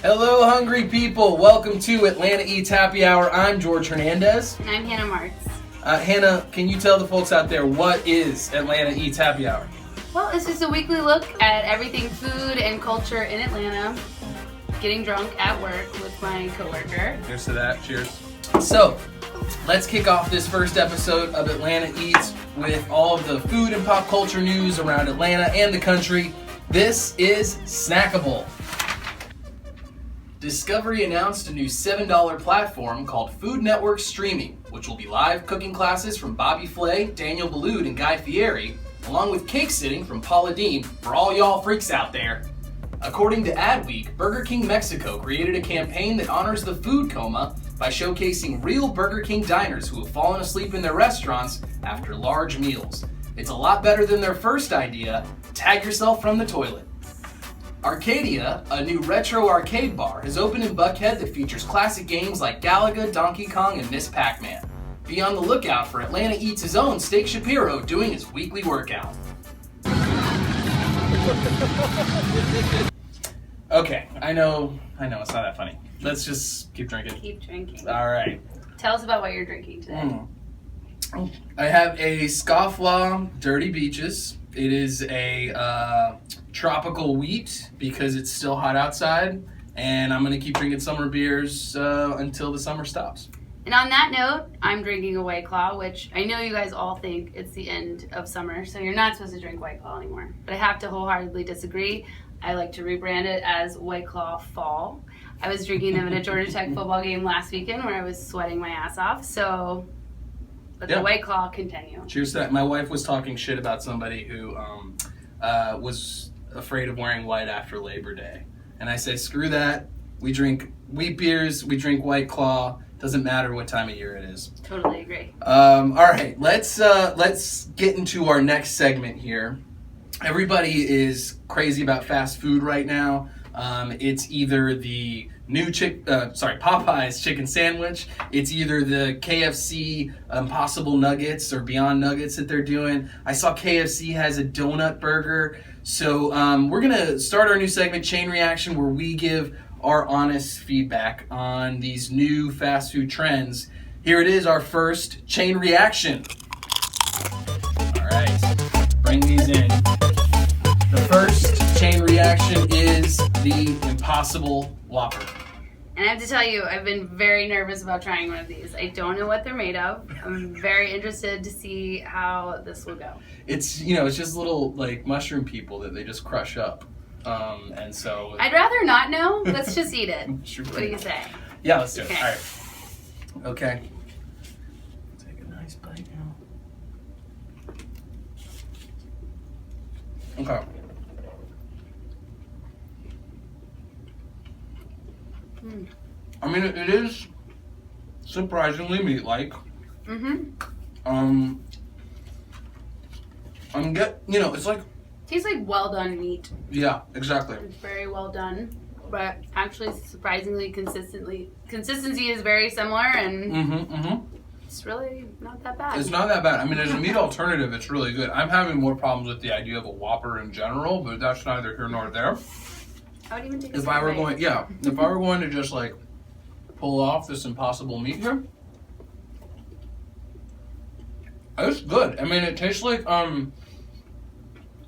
Hello, hungry people. Welcome to Atlanta Eats Happy Hour. I'm George Hernandez. And I'm Hannah Marks. Hannah, can you tell the folks out there what is Atlanta Eats Happy Hour? Well, it's just a weekly look at everything food and culture in Atlanta. Getting drunk at work with my coworker. Cheers to that. Cheers. So, let's kick off this first episode of Atlanta Eats with all of the food and pop culture news around Atlanta and the country. This is Snackable. Discovery announced a new $7 platform called Food Network Streaming, which will be live cooking classes from Bobby Flay, Daniel Boulud, and Guy Fieri, along with cake sitting from Paula Deen for all y'all freaks out there. According to Adweek, Burger King Mexico created a campaign that honors the food coma by showcasing real Burger King diners who have fallen asleep in their restaurants after large meals. It's a lot better than their first idea, tag yourself from the toilet. Arcadia, a new retro arcade bar, has opened in Buckhead that features classic games like Galaga, Donkey Kong, and Miss Pac-Man. Be on the lookout for Atlanta Eats' own Steak Shapiro doing his weekly workout. Okay, I know, it's not that funny. Let's just keep drinking. Keep drinking. All right. Tell us about what you're drinking today. I have a Scofflaw Dirty Beaches. It is a tropical wheat because it's still hot outside, and I'm going to keep drinking summer beers until the summer stops. And on that note, I'm drinking a White Claw, which I know you guys all think it's the end of summer, so you're not supposed to drink White Claw anymore. But I have to wholeheartedly disagree. I like to rebrand it as White Claw Fall. I was drinking them at a Georgia Tech football game last weekend where I was sweating my ass off, so let the White Claw continue. Cheers to that. My wife was talking shit about somebody who was afraid of wearing white after Labor Day. And I said, screw that. We drink wheat beers, we drink White Claw. Doesn't matter what time of year it is. Totally agree. All right, let's get into our next segment here. Everybody is crazy about fast food right now. It's either the new Popeye's chicken sandwich. It's either the KFC Impossible Nuggets or Beyond Nuggets that they're doing. I saw KFC has a donut burger. So we're going to start our new segment, Chain Reaction, where we give our honest feedback on these new fast food trends. Here it is, our first Chain Reaction. All right, bring these in. The first Chain Reaction is the Impossible Whopper. And I have to tell you, I've been very nervous about trying one of these. I don't know what they're made of. I'm very interested to see how this will go. It's it's just little like mushroom people that they just crush up, and so. I'd rather not know. Let's just eat it. Sure. What do you say? Yeah, let's do it. Okay. All right. Okay. Take a nice bite now. Okay. Mm. I mean, it is surprisingly meat-like. Mm-hmm. It's like, Tastes like well done meat. yeah, exactly. It's very well done, but actually surprisingly consistency is very similar, and it's really not that bad. It's not that bad. I mean, as a meat alternative, it's really good. I'm having more problems with the idea of a Whopper in general, but that's neither here nor there. I would even take If I were going to just like pull off this impossible meat here, it's good. I mean, it tastes like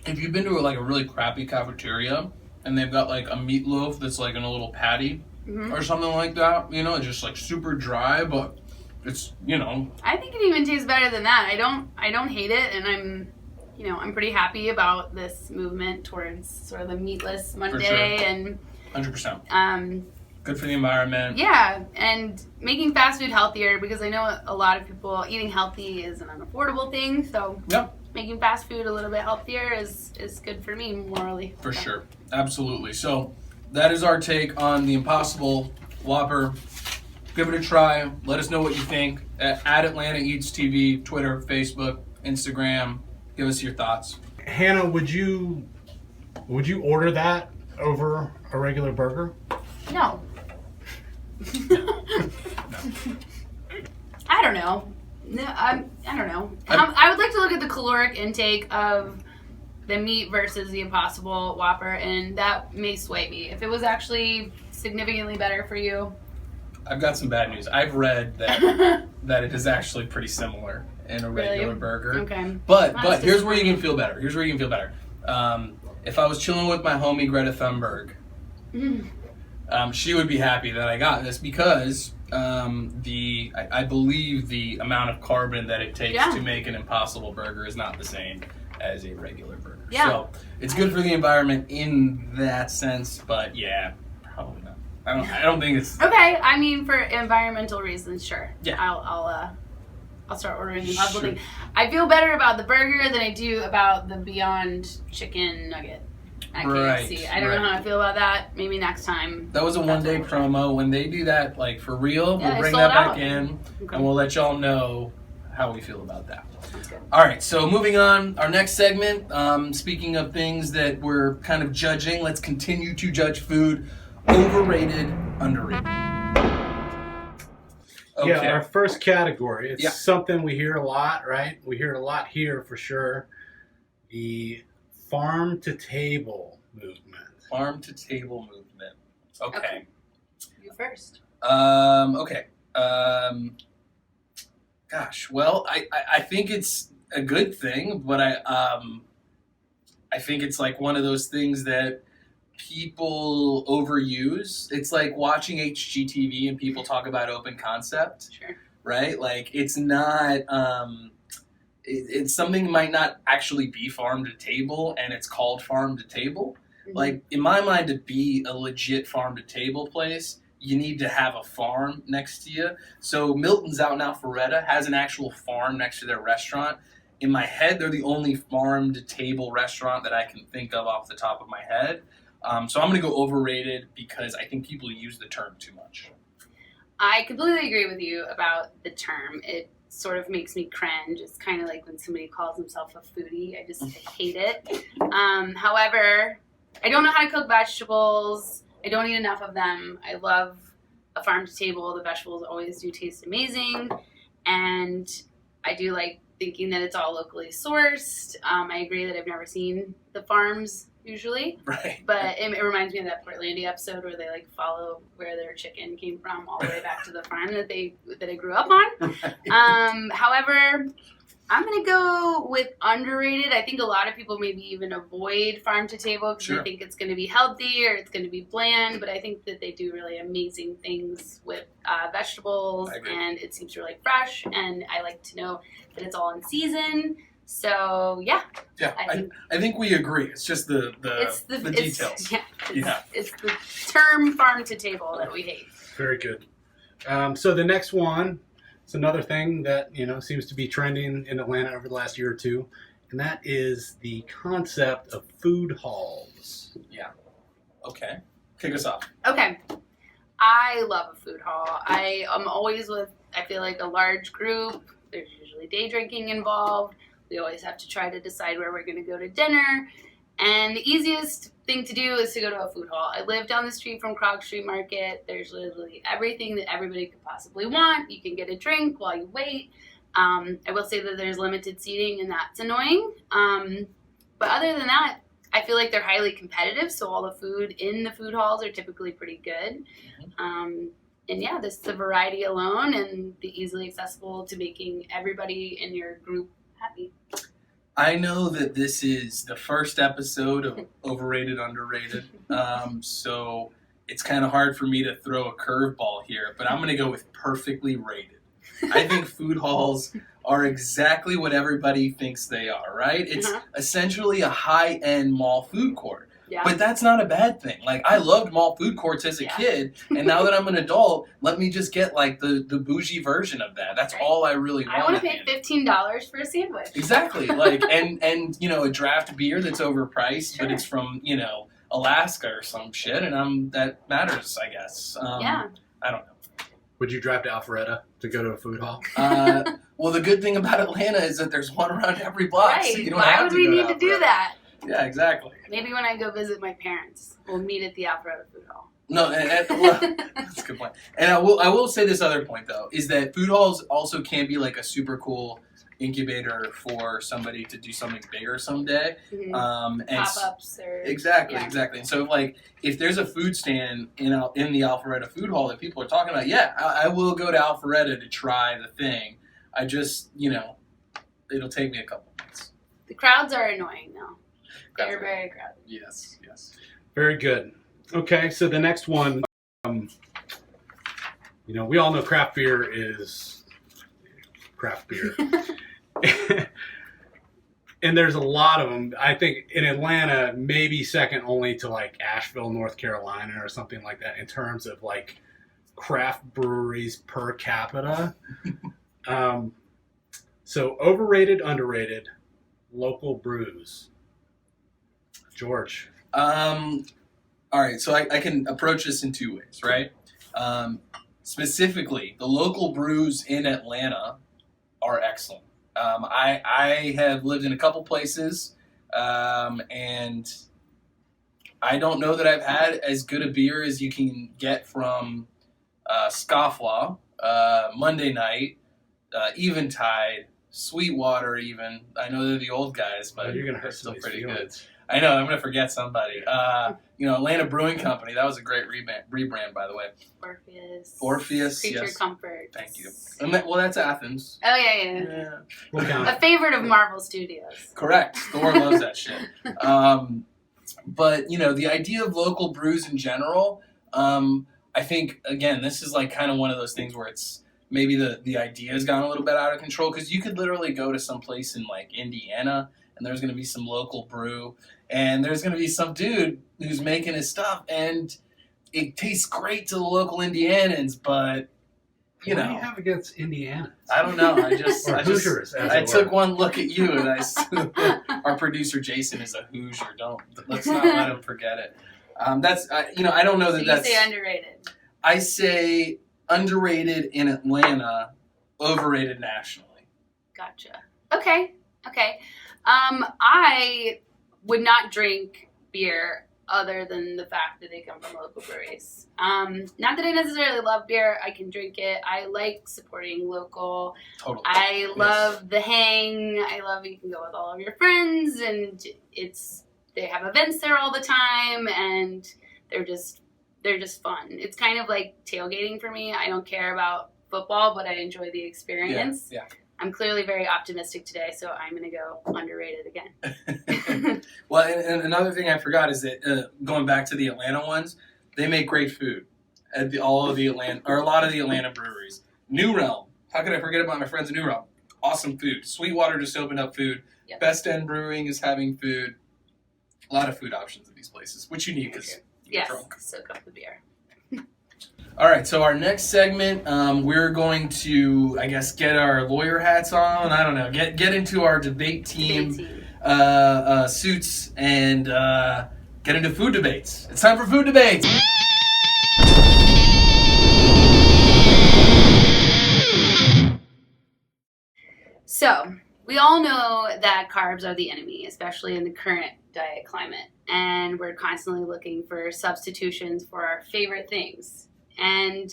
if you've been to a really crappy cafeteria and they've got like a meatloaf that's like in a little patty or something like that, it's just like super dry, but it's I think it even tastes better than that. I don't hate it, and I'm pretty happy about this movement towards sort of the meatless Monday and 100%. Good for the environment. Yeah, and making fast food healthier, because I know a lot of people eating healthy is an unaffordable thing. So making fast food a little bit healthier is good for me morally. For sure, absolutely. So that is our take on the Impossible Whopper. Give it a try. Let us know what you think at Atlanta Eats TV, Twitter, Facebook, Instagram. Give us your thoughts. Hannah, would you order that over a regular burger? No. I don't know. No, I don't know. I would like to look at the caloric intake of the meat versus the Impossible Whopper, and that may sway me. If it was actually significantly better for you. I've got some bad news. I've read that that it is actually pretty similar in a regular burger. Okay. But here's where you can feel better. If I was chilling with my homie Greta Thunberg, she would be happy that I got this because I believe the amount of carbon that it takes to make an Impossible Burger is not the same as a regular burger. Yeah. So it's good for the environment in that sense, but yeah, probably not. I don't think it's okay. I mean, for environmental reasons, sure. Yeah. I'll start ordering the Impossible thing. I feel better about the burger than I do about the Beyond Chicken Nugget. I can't see. I don't know how I feel about that. Maybe next time. That was a one-day promo. When they do that, like for real, we'll bring sold that back out. in, Okay. and we'll let y'all know how we feel about that. Sounds good. All right, so moving on, our next segment. Speaking of things that we're kind of judging, let's continue to judge food. Overrated, underrated. Okay. Yeah, our first category. It's something we hear a lot, right? We hear a lot here for sure. The farm to table movement. Farm to table movement. Okay. You first. Okay. Gosh. Well, I think it's a good thing, but I think it's like one of those things that people overuse. It's like watching HGTV and people talk about open concept. Sure. Right? Like it's not. It's something that might not actually be farm to table, and it's called farm to table. Mm-hmm. Like in my mind, to be a legit farm to table place, you need to have a farm next to you. So Milton's out in Alpharetta has an actual farm next to their restaurant. In my head, they're the only farm to table restaurant that I can think of off the top of my head. So I'm going to go overrated because I think people use the term too much. I completely agree with you about the term. It sort of makes me cringe. It's kind of like when somebody calls himself a foodie. I just hate it. However, I don't know how to cook vegetables. I don't eat enough of them. I love a farm to table. The vegetables always do taste amazing. And I do like thinking that it's all locally sourced. I agree that I've never seen the farms usually. Right. But it reminds me of that Portlandia episode where they like follow where their chicken came from all the way back to the farm that I grew up on. However, I'm gonna go with underrated. I think a lot of people maybe even avoid farm to table because they think it's gonna be healthy or it's gonna be bland. But I think that they do really amazing things with vegetables, and it seems really fresh. And I like to know that it's all in season. So yeah. I think we agree. It's just the details. It's the term farm to table that we hate. Very good. So the next one, it's another thing that seems to be trending in Atlanta over the last year or two, and that is the concept of food halls. Yeah. Okay. Kick us off. Okay. I love a food hall. I am always with, I feel like, a large group. There's usually day drinking involved. We always have to try to decide where we're going to go to dinner. And the easiest thing to do is to go to a food hall. I live down the street from Krog Street Market. There's literally everything that everybody could possibly want. You can get a drink while you wait. I will say that there's limited seating, and that's annoying. But other than that, I feel like they're highly competitive, so all the food in the food halls are typically pretty good. And yeah, this is the variety alone and the easily accessible to making everybody in your group happy. I know that this is the first episode of Overrated, Underrated, so it's kind of hard for me to throw a curveball here, but I'm going to go with perfectly rated. I think food halls are exactly what everybody thinks they are, right? It's essentially a high-end mall food court. Yeah. But that's not a bad thing. Like, I loved mall food courts as a kid, and now that I'm an adult, let me just get, like, the bougie version of that. That's all I really want. I want to pay $15 for a sandwich. Exactly. Like, and a draft beer that's overpriced, but it's from, Alaska or some shit, and that matters, I guess. I don't know. Would you drive to Alpharetta to go to a food hall? Well, the good thing about Atlanta is that there's one around every block. Right. So you don't Why have would to we go need to do that? Yeah, exactly. Maybe when I go visit my parents, we'll meet at the Alpharetta Food Hall. No, well, that's a good point. And I will say this other point, though, is that food halls also can be like a super cool incubator for somebody to do something bigger someday. Mm-hmm. And pop-ups or... Exactly. And so, like, if there's a food stand in the Alpharetta Food Hall that people are talking about, I will go to Alpharetta to try the thing. I just, it'll take me a couple minutes. The crowds are annoying, though. They're very crowded. Yes. Very good. Okay, so the next one, we all know craft beer is craft beer. And there's a lot of them. I think in Atlanta, maybe second only to like Asheville, North Carolina or something like that in terms of like craft breweries per capita. So overrated, underrated, local brews. George. All right, so I can approach this in two ways, right? Specifically, the local brews in Atlanta are excellent. I have lived in a couple places, and I don't know that I've had as good a beer as you can get from Scofflaw, Monday Night, Eventide, Sweetwater even. I know they're the old guys, but you're gonna they're hurt still somebody's pretty feelings. good. I know, I'm going to forget somebody. Atlanta Brewing Company, that was a great rebrand, by the way. Orpheus, Creature yes. Comfort. Thank you. And that's Athens. Oh, yeah. We'll count A favorite of Marvel Studios. Correct. Thor loves that shit. But, the idea of local brews in general, I think, again, this is like kind of one of those things where it's maybe the idea has gone a little bit out of control, because you could literally go to some place in, like, Indiana, and there's going to be some local brew, and there's going to be some dude who's making his stuff, and it tastes great to the local Indianans, but, What do you have against Indiana? I don't know. Hoosiers, I took one look at you, and our producer Jason is a Hoosier. Let's not let him forget it. I don't know that that's... You say underrated. I say underrated in Atlanta, overrated nationally. Gotcha. Okay. I would not drink beer other than the fact that they come from local breweries. Not that I necessarily love beer. I can drink it. I like supporting local. Totally. I love the hang. I love you can go with all of your friends, and they have events there all the time, and they're just fun. It's kind of like tailgating for me. I don't care about football, but I enjoy the experience. Yeah. I'm clearly very optimistic today, so I'm going to go underrated again. Well, and another thing I forgot is that going back to the Atlanta ones, they make great food at a lot of the Atlanta breweries. New Realm. How could I forget about my friends at New Realm? Awesome food. Sweetwater just opened up food. Yep. Best End Brewing is having food. A lot of food options at these places, which you need because you're drunk. Soak up the beer. All right, so our next segment, we're going to, I guess, get our lawyer hats on. I don't know, get into our debate team suits and get into food debates. It's time for food debates. So, we all know that carbs are the enemy, especially in the current diet climate. And we're constantly looking for substitutions for our favorite things. And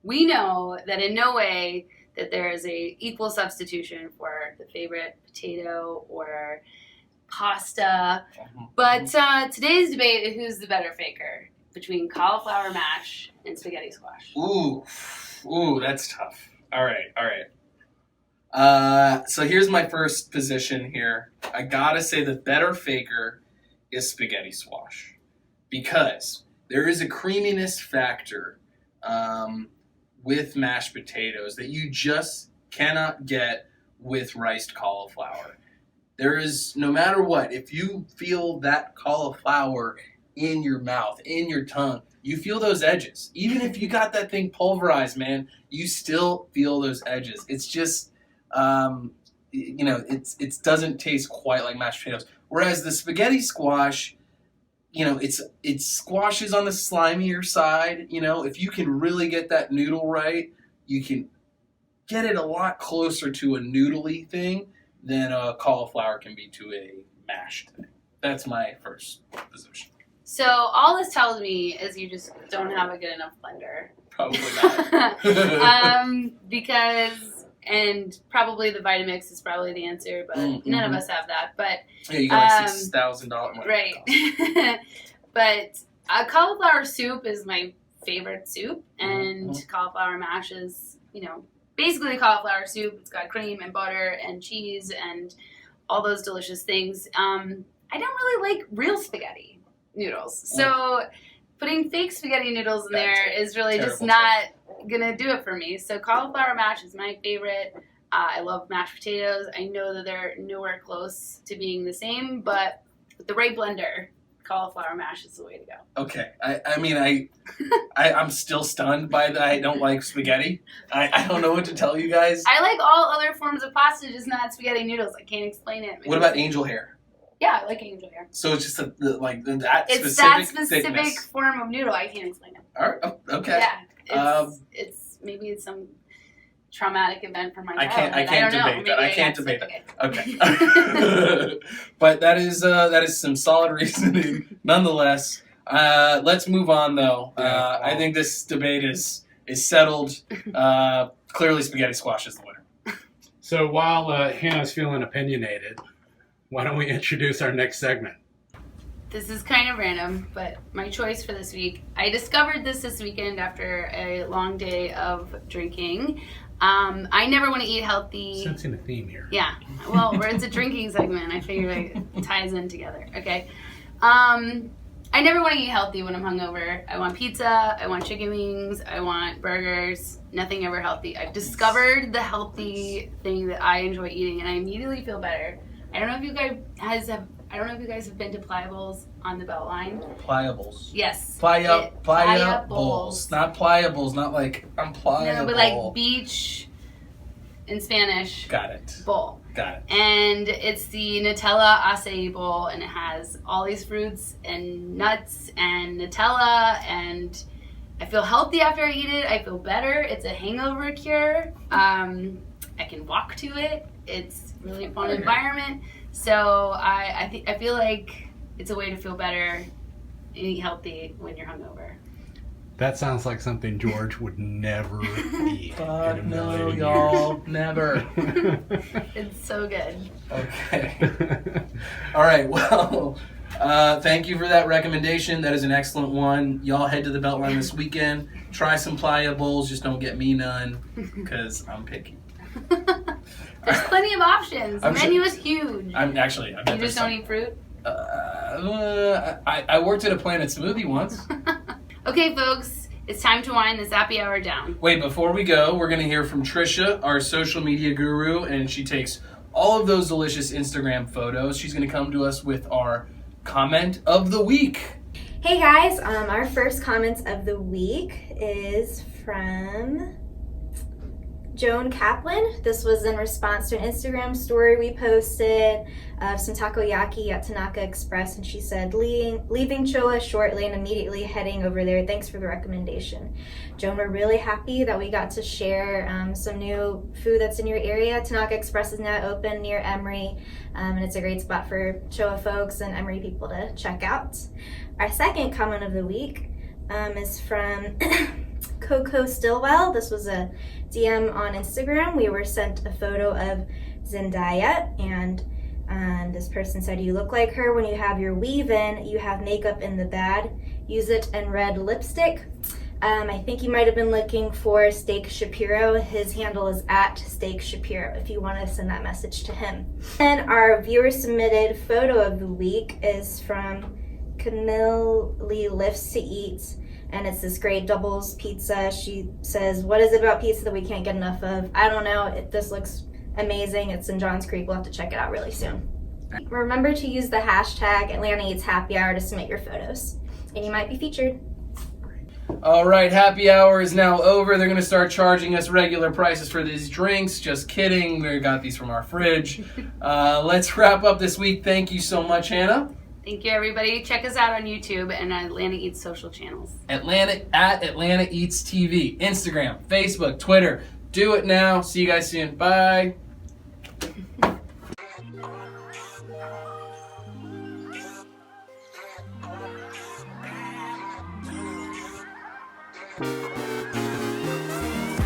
we know that in no way that there is a equal substitution for the favorite potato or pasta. But today's debate is who's the better faker between cauliflower mash and spaghetti squash. Ooh, that's tough. All right. So here's my first position here. I gotta say the better faker is spaghetti squash because there is a creaminess factor with mashed potatoes that you just cannot get with riced cauliflower. There is, no matter what, if you feel that cauliflower in your mouth, in your tongue, you feel those edges. Even if you got that thing pulverized, man, you still feel those edges. It's just, it doesn't taste quite like mashed potatoes. Whereas the spaghetti squash, it squashes on the slimier side. If you can really get that noodle right, you can get it a lot closer to a noodly thing than a cauliflower can be to a mashed thing. That's my first position. So all this tells me is you just don't have a good enough blender. Probably not. And probably the Vitamix is probably the answer, but none of us have that. But yeah, you got like $6,000. Right. But cauliflower soup is my favorite soup, and cauliflower mash is, basically cauliflower soup. It's got cream and butter and cheese and all those delicious things. I don't really like real spaghetti noodles, so putting fake spaghetti noodles in there is really just not gonna do it for me. So cauliflower mash is my favorite. I love mashed potatoes. I know that they're nowhere close to being the same, but with the right blender, cauliflower mash is the way to go. Okay, I'm still stunned by that. I don't like spaghetti. I don't know what to tell you guys. I like all other forms of pasta, just not spaghetti noodles. I can't explain it. What about angel hair? Yeah, I like angel hair. So it's just that it's specific that specific thickness. form of noodle. I can't explain it. All right. Okay. Yeah. Maybe it's some traumatic event from my childhood. I can't debate that. I can't debate that. Okay. But that is some solid reasoning, nonetheless. Let's move on though. I think this debate is settled. Clearly, spaghetti squash is the winner. So while Hannah's feeling opinionated, why don't we introduce our next segment? This is kind of random, but my choice for this week, I discovered this weekend after a long day of drinking. I never want to eat healthy. Sensing a theme here. Yeah. Well, it's a drinking segment. I figure it ties in together. Okay. I never want to eat healthy when I'm hungover. I want pizza. I want chicken wings. I want burgers. Nothing ever healthy. I've discovered the healthy thing that I enjoy eating, and I immediately feel better. I don't know if you guys have been to Pliables on the Beltline. Pliables. Yes. Pliables. Not pliables. Not like I'm pliable. No, but like beach in Spanish. Got it. Bowl. Got it. And it's the Nutella acai bowl, and it has all these fruits and nuts and Nutella, and I feel healthy after I eat it. I feel better. It's a hangover cure. I can walk to it. It's really fun environment. So I feel like it's a way to feel better and eat healthy when you're hungover. That sounds like something George would never eat. No, y'all, never. It's so good. Okay. All right, well, thank you for that recommendation. That is an excellent one. Y'all head to the Beltline this weekend. Try some Pliables. Just don't get me none, because I'm picky. There's plenty of options. The menu is huge. You just don't eat fruit? I worked at a Planet Smoothie once. Okay, folks, it's time to wind this happy hour down. Wait, before we go, we're going to hear from Trisha, our social media guru, and she takes all of those delicious Instagram photos. She's going to come to us with our comment of the week. Hey guys, our first comments of the week is from Joan Kaplan. This was in response to an Instagram story we posted of some takoyaki at Tanaka Express, and she said, leaving Choa shortly and immediately heading over there. Thanks for the recommendation. Joan, we're really happy that we got to share some new food that's in your area. Tanaka Express is now open near Emory, and it's a great spot for Choa folks and Emory people to check out. Our second comment of the week is from Coco Stillwell. This was a DM on Instagram. We were sent a photo of Zendaya, and this person said, you look like her when you have your weave in. You have makeup in the bag. Use it in red lipstick. I think you might have been looking for Steak Shapiro. His handle is at Steak Shapiro if you want to send that message to him. And our viewer submitted photo of the week is from Camille Lee Lifts to Eat, and it's this great doubles pizza. She says, what is it about pizza that we can't get enough of? I don't know. This looks amazing. It's in Johns Creek. We'll have to check it out really soon. Remember to use the hashtag Atlanta Eats Happy Hour to submit your photos, and you might be featured. All right, happy hour is now over. They're going to start charging us regular prices for these drinks. Just kidding. We got these from our fridge. Let's wrap up this week. Thank you so much, Hannah. Thank you, everybody. Check us out on YouTube and Atlanta Eats social channels. Atlanta Eats TV, Instagram, Facebook, Twitter. Do it now. See you guys soon. Bye.